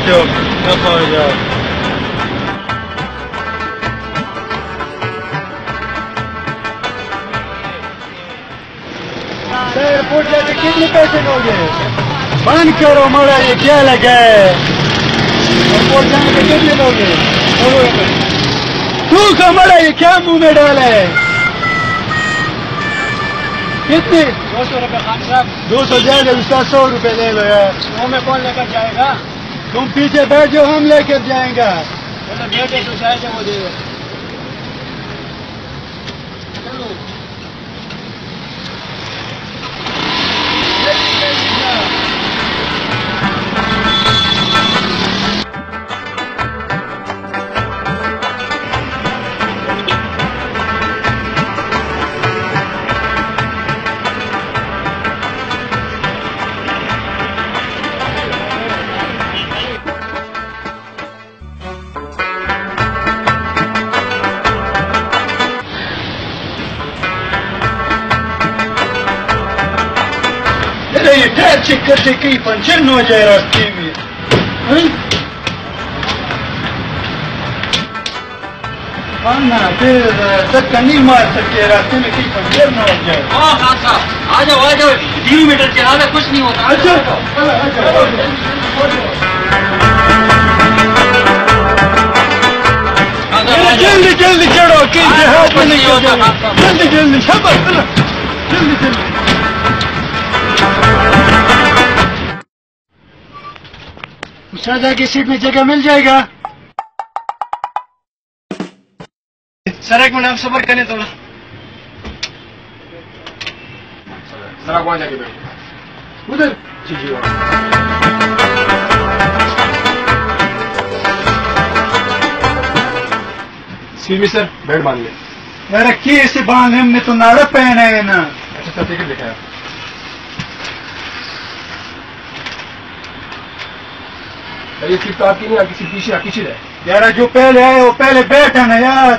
जाओ, दफा हो जाओ। एयरपोर्ट जाके कितने पैसे लोगे? बंद करो मोड़ा, ये क्या लगा है? एयरपोर्ट जाने के कितने लोगे? तू का मोड़ा, ये क्या मुंह में डाला है? कितने? 200 रुपए खान साहब। 200 ज्यादा, उसका 100 रुपए ले लो यार। वो में कौन लेकर जाएगा? तुम पीछे बैठ जाओ, हम लेकर जाएंगे। मतलब बैठे तो जाएगा वो देगा। चलो। ये टायर चेक करते कहीं पंचर न हो जाए रास्ते में। ना फिर धक्का नहीं मार सकते, रास्ते में कहीं पंचर न हो जाए। हाँ खान साहब, आ जाओ 20 मीटर चला दे, कुछ नहीं होता। अच्छा जल्दी जल्दी चढ़ो, कहीं हाथ में नहीं होता। जल्दी जल्दी शाबाश, जल्दी जल्दी। शादा की सीट में जगह मिल जाएगा। सर एक मिनट, आप सबर करें थोड़ा। सर आप वहां जाके बैठो उधर। जी जी। एक्सक्यूज मी सर, बेल्ट बांध ले। यार कैसे बांधे, हमने तो नाड़ा पहना है ना। अच्छा सर, टिकट दिखाया। ये सीट तो आपकी नहीं, आपकी सीट पीछे है। यार जो पहले आए वो पहले बैठा ना यार।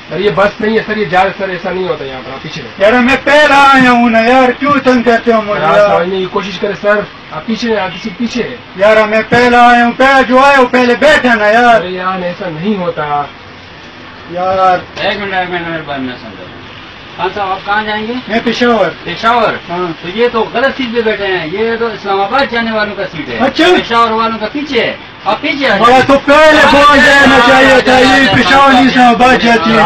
सर ये बस नहीं है सर, ये जा सर, ऐसा नहीं होता यहाँ पर, आप पीछे रहे। यार मैं पहले आया हूँ ना यार, क्यों तंग करते हो मुझे? समझने की कोशिश करें सर, आप पीछे हैं, आपकी सीट पीछे है। यार मैं पहले आया हूँ, पहले जो आया वो पहले बैठा ना यार। अरे यार ऐसा नहीं होता यार। एक मिनट मेहरबानी ना समझो। खान साहब आप कहाँ जाएंगे? मैं पेशावर। पेशावर? हाँ। तो ये तो गलत सीट पे बैठे हैं, ये तो इस्लामाबाद जाने वालों का सीट है। अच्छा। पेशावर वालों का पीछे है, आप पीछे आ बड़ा तो पहले बोल जाना चाहिए था, ये पेशावर इस्लामाबाद जाती है।